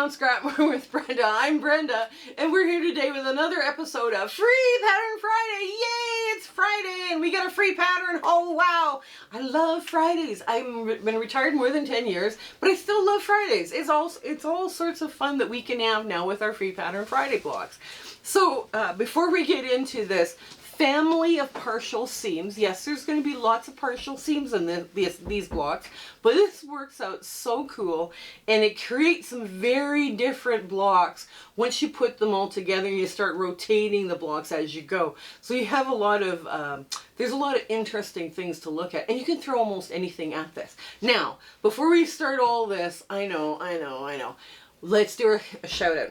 Mountain Scrapbook with Brenda. I'm Brenda, and we're here today with another episode of Free Pattern Friday. Yay, it's Friday, and we got a free pattern. Oh, wow. I love Fridays. I've been retired more than 10 years, but I still love Fridays. It's all sorts of fun that we can have now with our Free Pattern Friday blocks. So, before we get into this family of partial seams, yes, there's going to be lots of partial seams in these blocks, but this works out so cool, and it creates some very different blocks once you put them all together and you start rotating the blocks as you go. So you have a lot of there's a lot of interesting things to look at, and you can throw almost anything at this. Now, before we start all this, I know, let's do a shout out.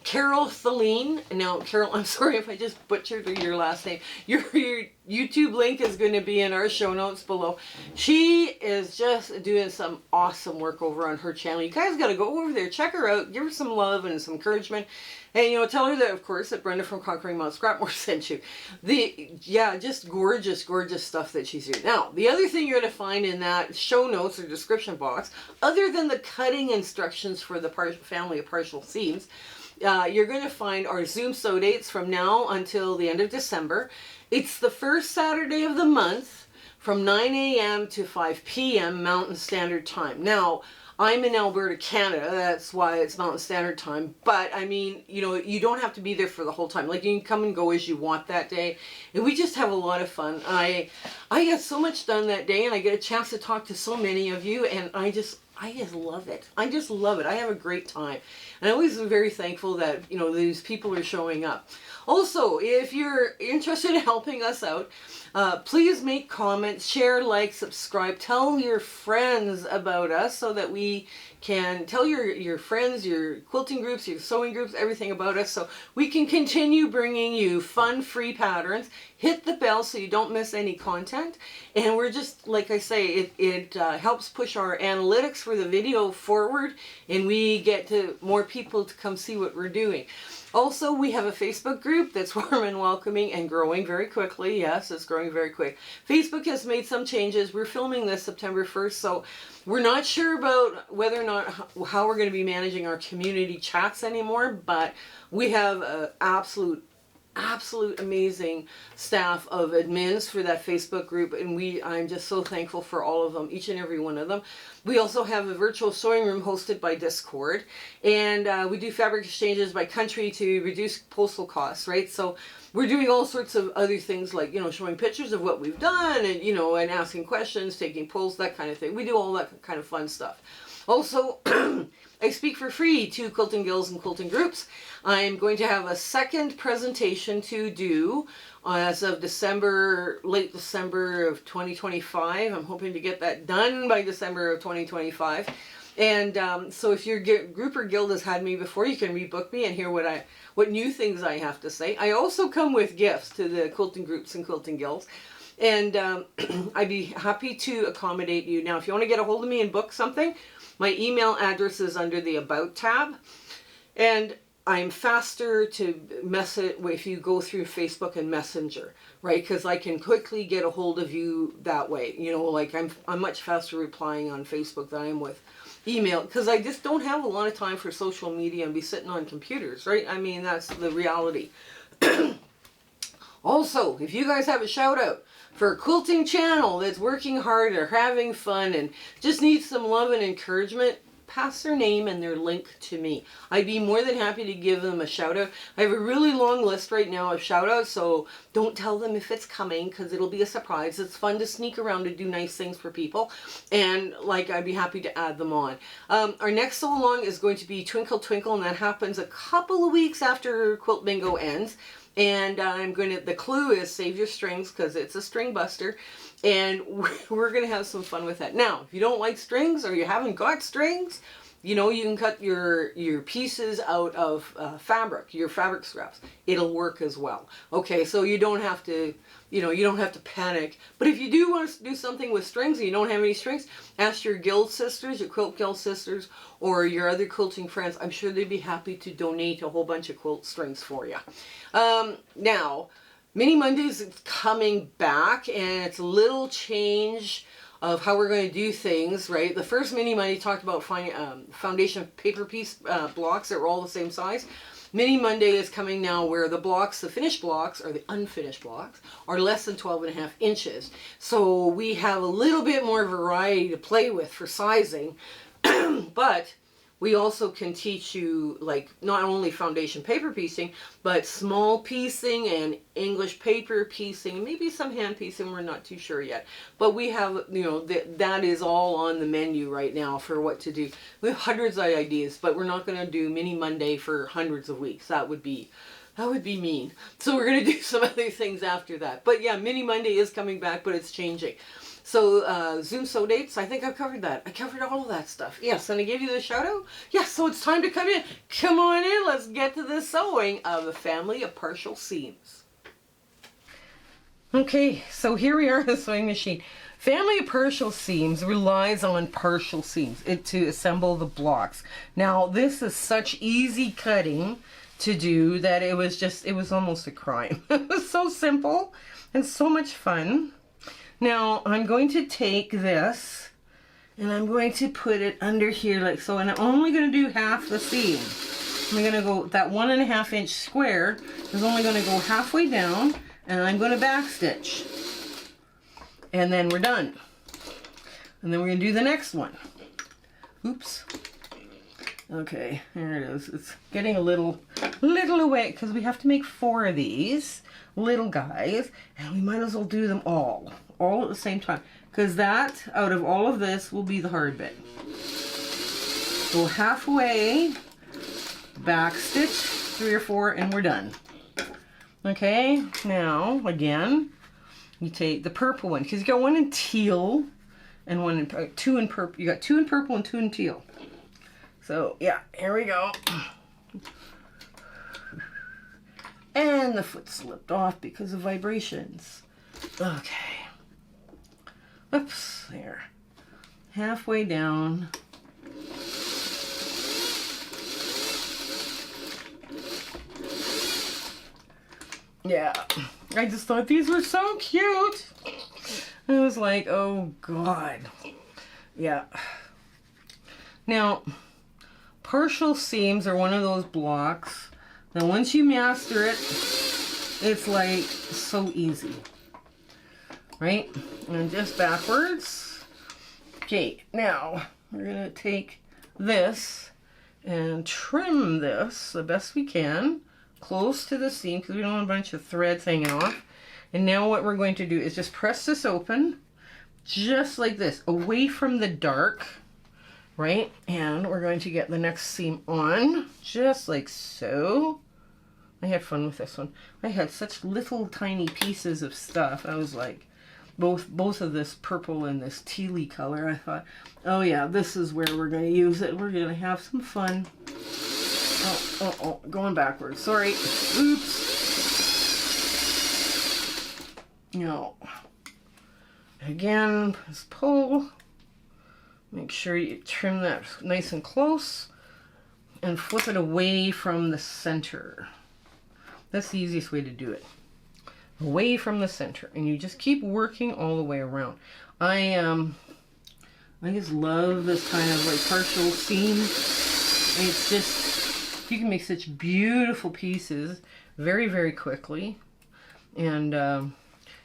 Carol Thelen. Now, Carol, I'm sorry if I just butchered your last name. Your YouTube link is going to be in our show notes below. She is just doing some awesome work over on her channel. You guys got to go over there, check her out, give her some love and some encouragement. And, tell her that, of course, that Brenda from Conquering Mount Scrapmore sent you. Just gorgeous, gorgeous stuff that she's doing. Now, the other thing you're going to find in that show notes or description box, other than the cutting instructions for the family of partial seams, you're going to find our Zoom sew dates from now until the end of December. It's the first Saturday of the month from 9 a.m. to 5 p.m. Mountain Standard Time. Now, I'm in Alberta, Canada. That's why it's Mountain Standard Time. But, I mean, you don't have to be there for the whole time. Like, you can come and go as you want that day. And we just have a lot of fun. I get so much done that day, and I get a chance to talk to so many of you, and I just love it. I just love it. I have a great time. And I always am very thankful that, these people are showing up. Also, if you're interested in helping us out, please make comments, share, like, subscribe, tell your friends about us so that we can tell your friends, your quilting groups, your sewing groups, everything about us, so we can continue bringing you fun, free patterns. Hit the bell so you don't miss any content. And we're just, like I say, it helps push our analytics for the video forward, and we get to more people to come see what we're doing. Also, we have a Facebook group that's warm and welcoming and growing very quickly. Yes, it's growing very quick. Facebook has made some changes. We're filming this September 1st, so we're not sure about whether or not how we're going to be managing our community chats anymore, but we have an absolute amazing staff of admins for that Facebook group, and I'm just so thankful for all of them, each and every one of them. We also have a virtual sewing room hosted by Discord, and we do fabric exchanges by country to reduce postal costs, right? So we're doing all sorts of other things like, showing pictures of what we've done, and, and asking questions, taking polls, that kind of thing. We do all that kind of fun stuff. Also, I speak for free to quilting guilds and quilting groups. I'm going to have a second presentation to do as of late December of 2025. I'm hoping to get that done by December of 2025. And so if your group or guild has had me before, you can rebook me and hear what new things I have to say. I also come with gifts to the quilting groups and quilting guilds. And I'd be happy to accommodate you. Now, if you want to get a hold of me and book something, my email address is under the About tab. And I'm faster to message if you go through Facebook and Messenger, right? Because I can quickly get a hold of you that way. Like I'm much faster replying on Facebook than I am with email, because I just don't have a lot of time for social media and be sitting on computers, right? I mean, that's the reality. Also, if you guys have a shout out for a quilting channel that's working hard or having fun and just needs some love and encouragement, pass their name and their link to me. I'd be more than happy to give them a shout out. I have a really long list right now of shout outs, so don't tell them if it's coming, because it'll be a surprise. It's fun to sneak around to do nice things for people, and I'd be happy to add them on. Our next sew along is going to be Twinkle Twinkle, and that happens a couple of weeks after Quilt Bingo ends. And the clue is save your strings, because it's a string buster, and we're going to have some fun with that. Now, if you don't like strings or you haven't got strings, you can cut your pieces out of fabric, your fabric scraps. It'll work as well. Okay, so you don't have to, you don't have to panic. But if you do want to do something with strings and you don't have any strings, ask your guild sisters, your quilt guild sisters, or your other quilting friends. I'm sure they'd be happy to donate a whole bunch of quilt strings for you. Now, Mini Mondays is coming back, and it's a little change of how we're going to do things, right? The first Mini Monday talked about foundation paper piece blocks that were all the same size. Mini Monday is coming now where the blocks, the finished blocks or the unfinished blocks, are less than 12.5 inches. So we have a little bit more variety to play with for sizing, but we also can teach you like not only foundation paper piecing, but small piecing and English paper piecing, maybe some hand piecing, we're not too sure yet. But we have, you know, that is all on the menu right now for what to do. We have hundreds of ideas, but we're not going to do Mini Monday for hundreds of weeks. That would be mean. So we're going to do some other things after that. But yeah, Mini Monday is coming back, but it's changing. So Zoom sew dates, I think I've covered that. I covered all of that stuff. Yes, and I gave you the shout out. Yes, so it's time to come in. Come on in, let's get to the sewing of the family of partial seams. Okay, so here we are in the sewing machine. Family of partial seams relies on partial seams to assemble the blocks. Now, this is such easy cutting to do that it was almost a crime. It was so simple and so much fun. Now, I'm going to take this and I'm going to put it under here like so, and I'm only going to do half the seam. I'm going to go, that 1.5 inch square is only going to go halfway down, and I'm going to back stitch. And then we're done. And then we're going to do the next one. Oops. Okay, there it is. It's getting a little away because we have to make 4 of these little guys, and we might as well do them all at the same time, because that out of all of this will be the hard bit. Go halfway, back stitch 3 or 4, and we're done. Okay, now again you take the purple one, because you got one in teal and one in 2 in purple. You got 2 in purple and 2 in teal. So yeah, here we go. And the foot slipped off because of vibrations. Okay. Oops, there. Halfway down. Yeah, I just thought these were so cute. I was like, oh God. Yeah. Now, partial seams are one of those blocks. Now, once you master it, it's like so easy. Right? And just backwards. Okay, now we're going to take this and trim this the best we can close to the seam because we don't want a bunch of threads hanging off. And now what we're going to do is just press this open just like this, away from the dark, right? And we're going to get the next seam on just like so. I had fun with this one. I had such little tiny pieces of stuff. I was like, both of this purple and this tealy color, I thought, oh yeah, this is where we're going to use it. We're going to have some fun. Oh, going backwards. Sorry. Oops. No. Again, just pull. Make sure you trim that nice and close and flip it away from the center. That's the easiest way to do it. Away from the center, and you just keep working all the way around. I just love this kind of like partial seam. It's just, you can make such beautiful pieces very, very quickly, and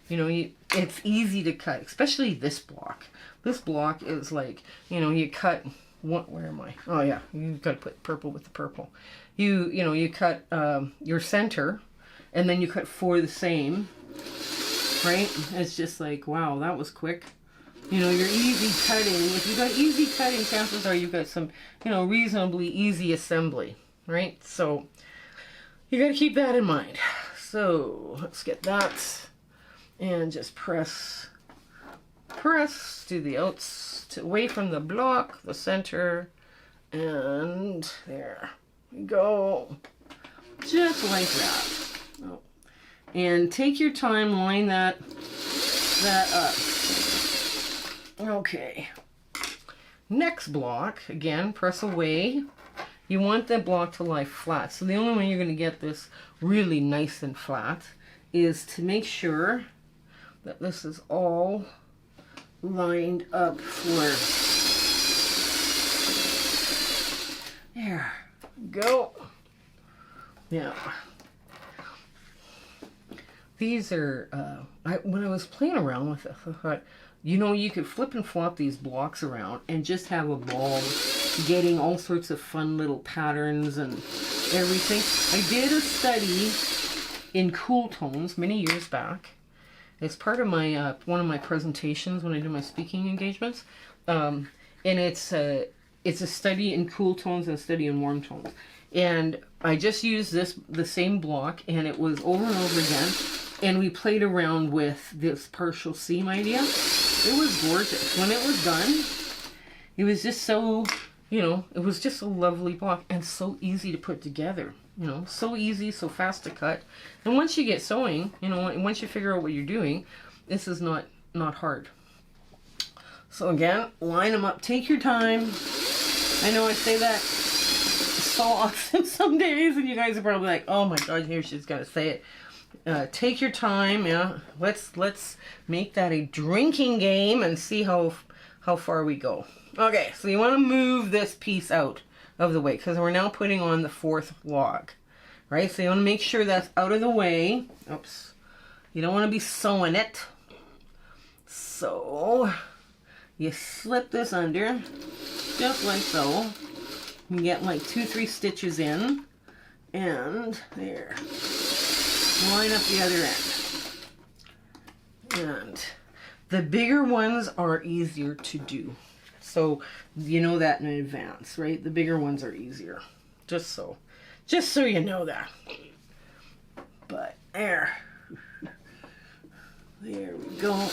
you know, it's easy to cut, especially this block. This block is like, you know, you cut what? Where am I? Oh yeah, you've got to put purple with the purple. You know, you cut your center, and then you cut 4 the same, right? It's just like, wow, that was quick. You know, your easy cutting, if you've got easy cutting, chances are you've got some, you know, reasonably easy assembly, right? So you got to keep that in mind. So let's get that and just press to the away from the block, the center, and there we go, just like that. Oh. And take your time, line that up. Okay. Next block, again, press away. You want that block to lie flat. So the only way you're going to get this really nice and flat is to make sure that this is all lined up for. There, go. Yeah. These are, when I was playing around with it, I thought, you know, you could flip and flop these blocks around and just have a ball getting all sorts of fun little patterns and everything. I did a study in cool tones many years back. It's part of my one of my presentations when I do my speaking engagements. And it's a study in cool tones and a study in warm tones. And I just used the same block, and it was over and over again. And we played around with this partial seam idea. It was gorgeous. When it was done, it was just so, you know, it was just a lovely block and so easy to put together. You know, so easy, so fast to cut. And once you get sewing, you know, and once you figure out what you're doing, this is not hard. So again, line them up. Take your time. I know I say that so often some days, and you guys are probably like, oh my God, here she's got to say it. Take your time, yeah. Let's make that a drinking game and see how far we go. Okay, so you want to move this piece out of the way because we're now putting on the fourth log, right? So you want to make sure that's out of the way. Oops, you don't want to be sewing it. So you slip this under, just like so. You get like 2-3 stitches in, and there. Line up the other end. And the bigger ones are easier to do. So you know that in advance, right? The bigger ones are easier. Just so you know that. But there. There we go.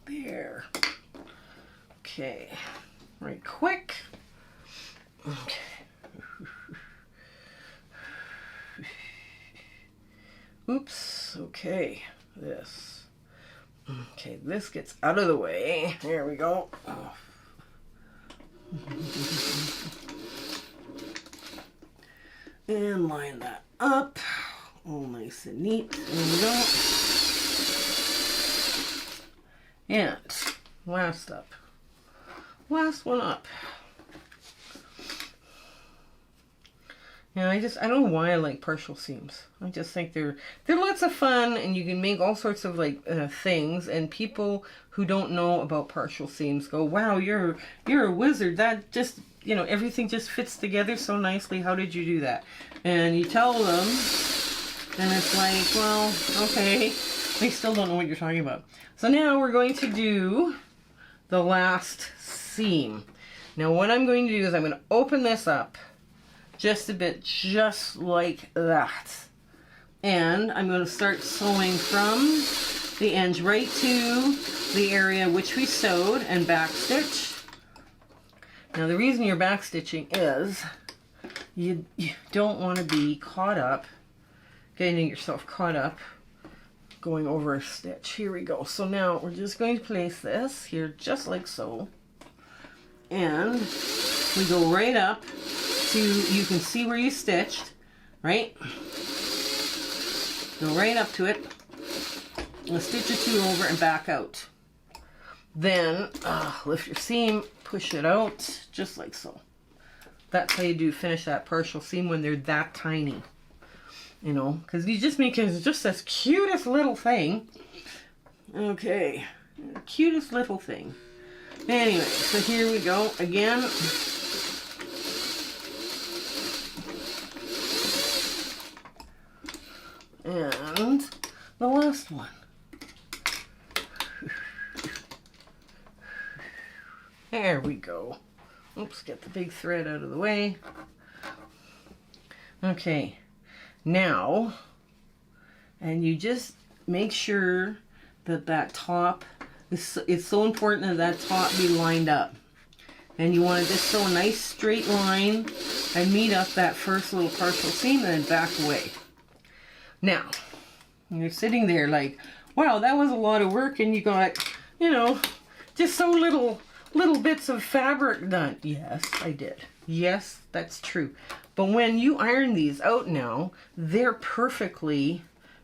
There. Okay. Right quick. Okay. Oops. Okay. This. Okay, this gets out of the way. There we go. Oh. And line that up. All nice and neat. There we go. And last up. Last one up. Yeah, I don't know why I like partial seams. I just think they're lots of fun, and you can make all sorts of like things. And people who don't know about partial seams go, "Wow, you're a wizard! That just, you know, everything just fits together so nicely. How did you do that?" And you tell them, and it's like, well, okay, they still don't know what you're talking about. So now we're going to do the last seam. Now what I'm going to do is I'm going to open this up just a bit, just like that. And I'm going to start sewing from the end right to the area which we sewed and backstitch. Now the reason you're backstitching is you don't want to be caught up, getting yourself caught up going over a stitch. Here we go. So now we're just going to place this here just like so. And we go right up to, you can see where you stitched, right? Go right up to it, a stitch or two over and back out. Then lift your seam, push it out, just like so. That's how you finish that partial seam when they're that tiny. You know, because you just make it just this cutest little thing. Okay, cutest little thing. Anyway, so here we go again. And the last one. There we go. Oops, get the big thread out of the way. Okay, now, and you just make sure that that top, it's so important that that top be lined up. And you want to just sew a nice straight line and meet up that first little partial seam and then back away. Now, you're sitting there like, wow, that was a lot of work, and you got, you know, just so little bits of fabric done. Yes, I did. Yes, that's true. But when you iron these out now, they're perfectly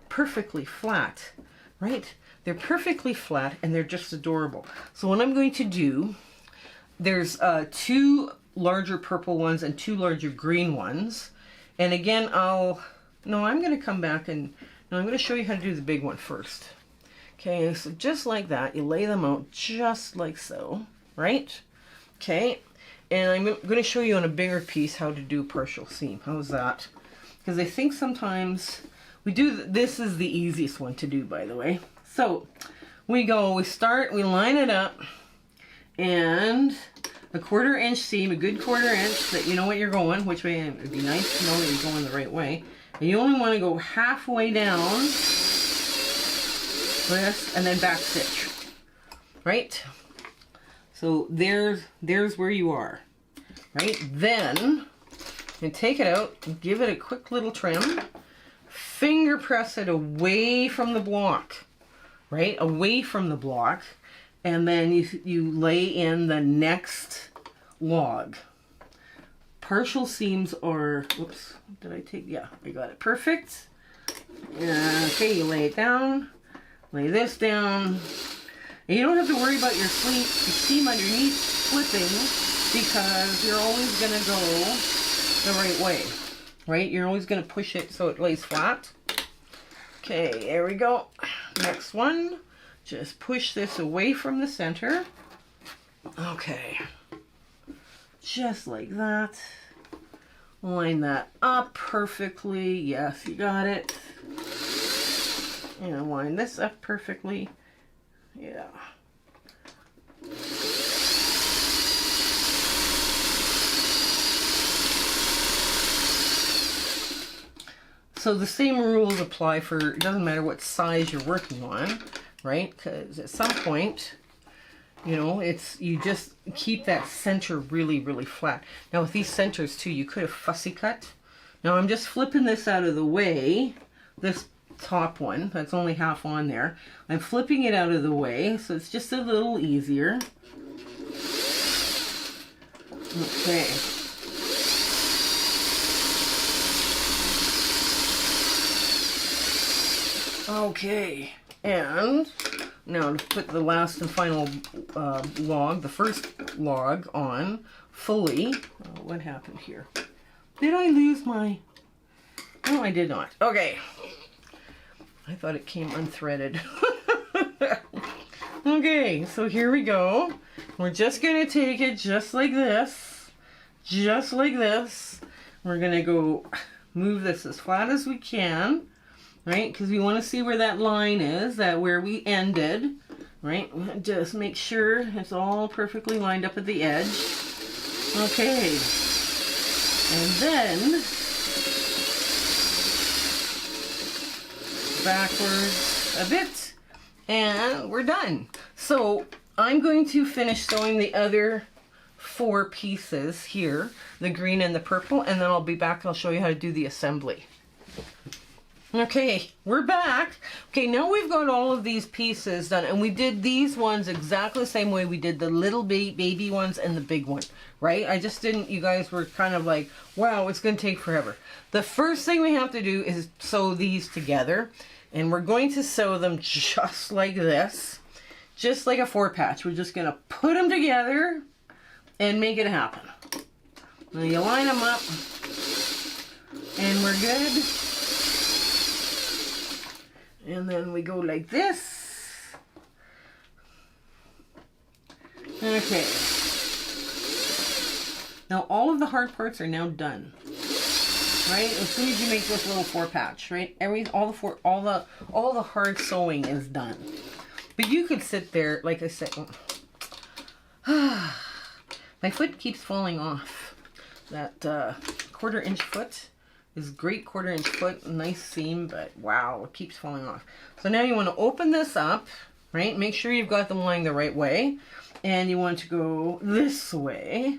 flat, right? They're perfectly flat and they're just adorable. So what I'm going to do, there's 2 larger purple ones and 2 larger green ones. And again, I'm going to come back and I'm going to show you how to do the big one first. Okay, so just like that, you lay them out just like so, right? Okay, and I'm going to show you on a bigger piece how to do partial seam. How's that? Because I think sometimes we do, this is the easiest one to do, by the way. So we start, we line it up, and a 1/4 inch seam, a good 1/4 inch, that you know what you're going, which way. It would be nice to know that you're going the right way. And you only want to go halfway down this and then back stitch, right? So there's where you are, right? Then you take it out, give it a quick little trim, finger press it away from the block, right? Away from the block, and then you lay in the next log. Partial seams are, whoops, did I take, yeah, I got it, perfect. Okay, you lay it down, lay this down. And you don't have to worry about your seam underneath slipping, because you're always going to go the right way, right? You're always going to push it so it lays flat. Okay, there we go. Next one, just push this away from the center. Okay, just like that. Line that up perfectly. Yes, you got it. And line this up perfectly. Yeah. So the same rules apply for, it doesn't matter what size you're working on, right? Because at some point, you know, you just keep that center really, really flat. Now with these centers too, you could have fussy cut. Now I'm just flipping this out of the way, this top one, that's only half on there. I'm flipping it out of the way, so it's just a little easier. Okay. Okay, and now to put the last and final log, the first log on fully. Oh, what happened here? Did I lose my... No, I did not. Okay. I thought it came unthreaded. Okay, so here we go. We're just going to take it just like this. Just like this. We're going to go move this as flat as we can. Right? Because we want to see where that line is, that where we ended. Right? Just make sure it's all perfectly lined up at the edge. Okay. And then backwards a bit, and we're done. So I'm going to finish sewing the other 4 pieces here, the green and the purple, and then I'll be back and I'll show you how to do the assembly. Okay, we're back. Okay, now we've got all of these pieces done, and we did these ones exactly the same way we did the little baby ones and the big one, right? I just didn't, you guys were kind of like, wow, it's going to take forever. The first thing we have to do is sew these together, and we're going to sew them just like this, just like a 4-patch. We're just going to put them together and make it happen. Now you line them up, and we're good. And then we go like this. Okay. Now all of the hard parts are now done. Right? As soon as you make this little 4-patch, right? All the hard sewing is done. But you could sit there, like I said. My foot keeps falling off. That 1/4 inch foot is great, 1/4 inch foot, nice seam, but wow, it keeps falling off. So now you want to open this up, right? Make sure you've got them lying the right way, and you want to go this way,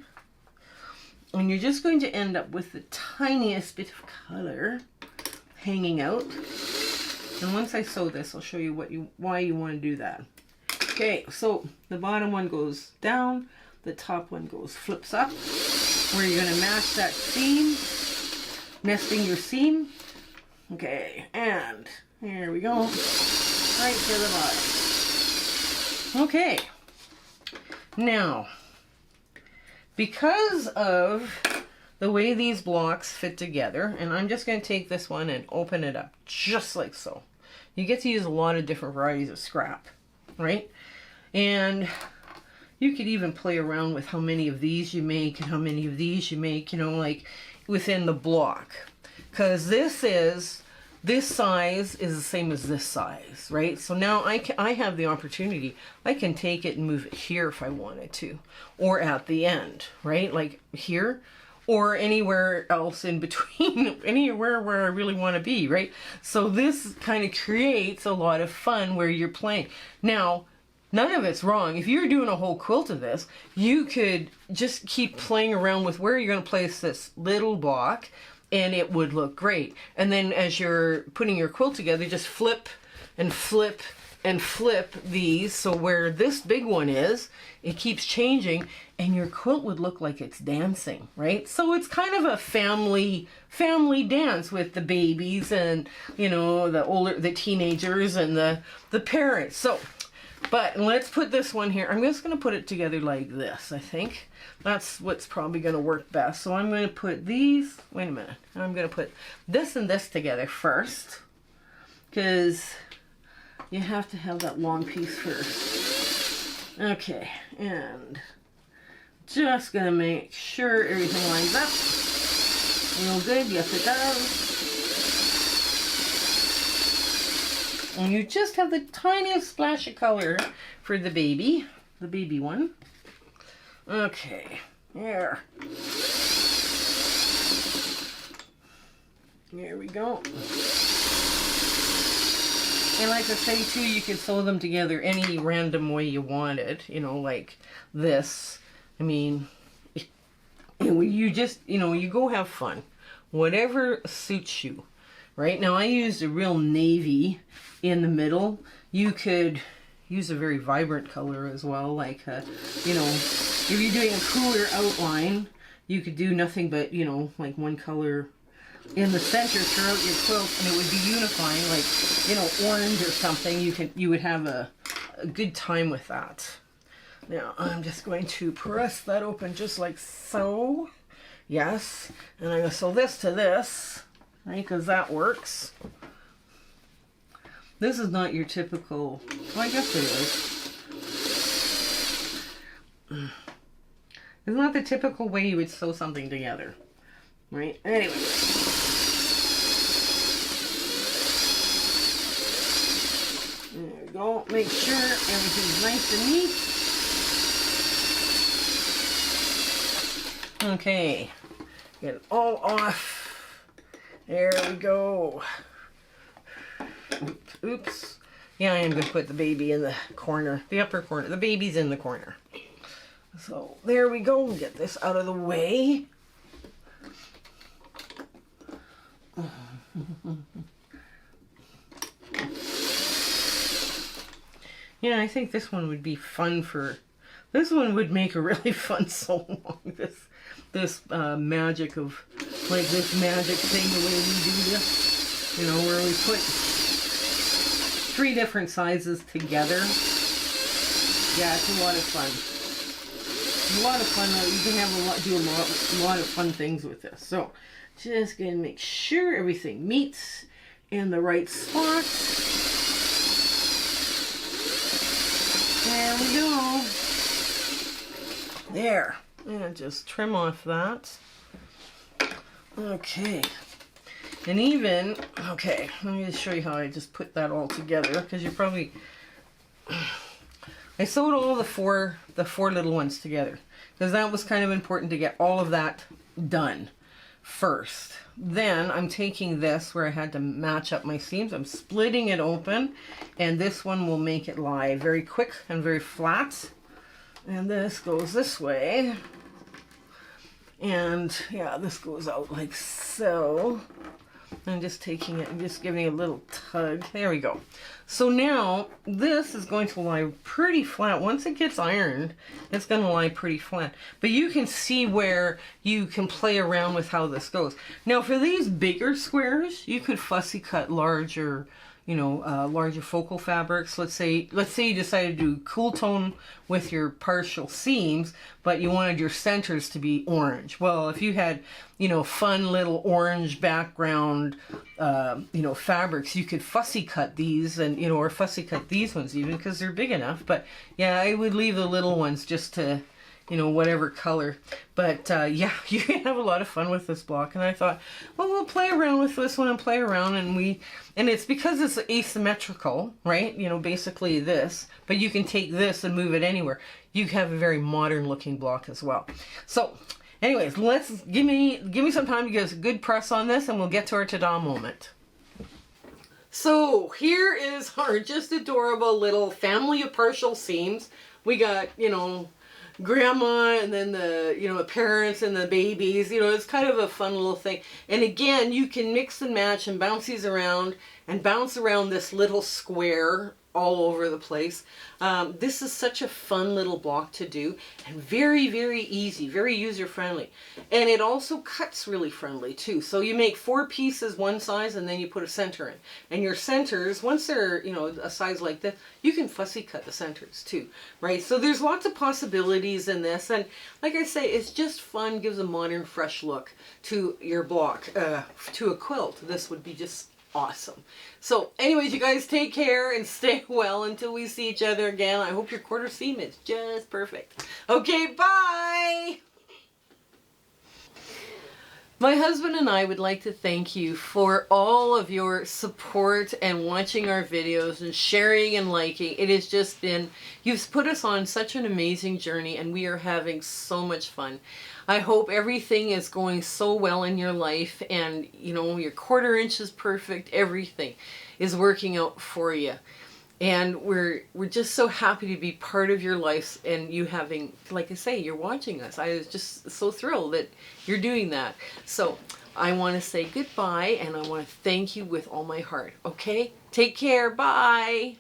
and you're just going to end up with the tiniest bit of color hanging out. And once I sew this, I'll show you why you want to do that. Okay, so the bottom one goes down, the top one flips up. where you're going to match that seam, nesting your seam. Okay, and here we go, right to the bottom. Okay, now, because of the way these blocks fit together, and I'm just going to take this one and open it up just like so. You get to use a lot of different varieties of scrap, right? And you could even play around with how many of these you make and how many of these you make, you know, like within the block. Because this size is the same as this size, right? So now I have the opportunity. I can take it and move it here if I wanted to, or at the end, right? Like here, or anywhere else in between, anywhere where I really want to be, right? So this kind of creates a lot of fun where you're playing. Now, none of it's wrong. If you're doing a whole quilt of this, you could just keep playing around with where you're going to place this little block, and it would look great. And then as you're putting your quilt together, just flip and flip and flip these, so where this big one is, it keeps changing, and your quilt would look like it's dancing, right? So it's kind of a family dance with the babies and, you know, the teenagers and the parents. So, but let's put this one here. I'm just going to put it together like this, I think. That's what's probably going to work best. So I'm going to put these, wait a minute. I'm going to put this and this together first, because you have to have that long piece first. Okay, and just going to make sure everything lines up real good. Yes, it does. And you just have the tiniest splash of color for the baby one. Okay, there. There we go. And like I say too, you can sew them together any random way you wanted, you know, like this. I mean, you just, you know, you go have fun. Whatever suits you. Right now I used a real navy in the middle. You could use a very vibrant color as well, like, you know, if you're doing a cooler outline, you could do nothing but, you know, like one color in the center throughout your quilt, and it would be unifying, like, you know, orange or something. You would have a good time with that. Now I'm just going to press that open just like so. Yes, and I'm going to sew this to this, right, because that works. This is not your typical, well, I guess it is. It's not the typical way you would sew something together, right? Anyway. There we go. Make sure everything's nice and neat. Okay. Get it all off. There we go. Oops. Yeah, I am going to put the baby in the corner, the upper corner. The baby's in the corner. So there we go. Get this out of the way. Yeah, I think this one would be fun for, this one would make a really fun sew along. This magic of, like this magic thing, the way we do this, you know, where we put 3 different sizes together. Yeah, it's a lot of fun. It's a lot of fun. You can have do a lot of fun things with this. So, just gonna make sure everything meets in the right spot. There we go. There. And just trim off that. Okay. And even, okay, let me just show you how I just put that all together, because you probably, I sewed all the four little ones together, because that was kind of important to get all of that done first. Then I'm taking this where I had to match up my seams, I'm splitting it open, and this one will make it lie very quick and very flat. And this goes this way. And yeah, this goes out like so. I'm just taking it and just giving it a little tug. There we go. So now this is going to lie pretty flat. Once it gets ironed, it's going to lie pretty flat. But you can see where you can play around with how this goes. Now for these bigger squares, you could fussy cut larger, larger focal fabrics. Let's say you decided to do cool tone with your partial seams, but you wanted your centers to be orange. Well, if you had, fun little orange background, fabrics, you could fussy cut these and, or fussy cut these ones even because they're big enough. But yeah, I would leave the little ones just to, whatever color. But yeah, you can have a lot of fun with this block. And I thought, well, we'll play around with this one and play around. And it's because it's asymmetrical, right? Basically this. But you can take this and move it anywhere. You have a very modern looking block as well. So anyways, give me some time to give us a good press on this and we'll get to our ta-da moment. So here is our just adorable little family of partial seams. We got, grandma and then the parents and the babies. It's kind of a fun little thing. And again, you can mix and match and bounce these around and bounce around this little square all over the place. This is such a fun little block to do and very, very easy, very user friendly. And it also cuts really friendly too. So you make 4 pieces one size and then you put a center in. And your centers, once they're, a size like this, you can fussy cut the centers too, right? So there's lots of possibilities in this. And like I say, it's just fun, gives a modern, fresh look to your block, to a quilt. This would be just awesome. So anyways, you guys take care and stay well until we see each other again. I hope your quarter seam is just perfect. Okay, bye! My husband and I would like to thank you for all of your support and watching our videos and sharing and liking. It has just been, you've put us on such an amazing journey and we are having so much fun. I hope everything is going so well in your life and your quarter inch is perfect. Everything is working out for you. And we're just so happy to be part of your life and you having, like I say, you're watching us. I was just so thrilled that you're doing that. So I want to say goodbye and I want to thank you with all my heart. Okay? Take care. Bye.